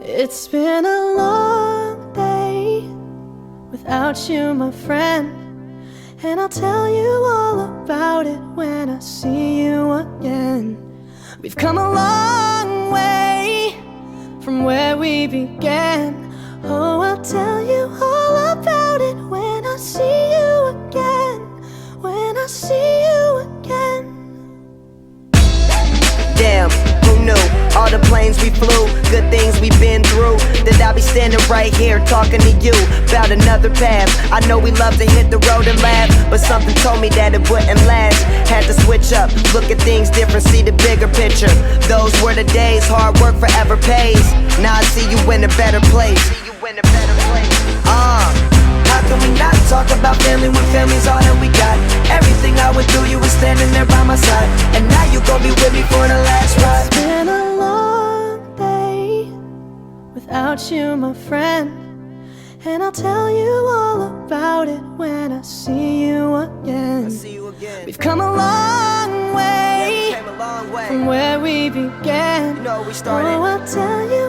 It's been a long day without you, my friend, and I'll tell you all about it when I see you again. We've come a long way from where we began. Oh, I'll tell you all about it when I see you again. When I see you again. Damn, who knew? All the planes we flew, good things we've been through, that I'll be standing right here talking to you about another path. I know we love to hit the road and laugh, but something told me that it wouldn't last. Had to switch up, look at things different, see the bigger picture. Those were the days, hard work forever pays. Now I see you in a better place. How can we not talk about family when family's all that we got? Everything I would do, you were standing there by my side, and now you gon' be with me for the last ride. It's been a long day without you, my friend, and I'll tell you all about it when I see you again. We've come a long way, from where we began. You know, we started. Oh, I'll tell you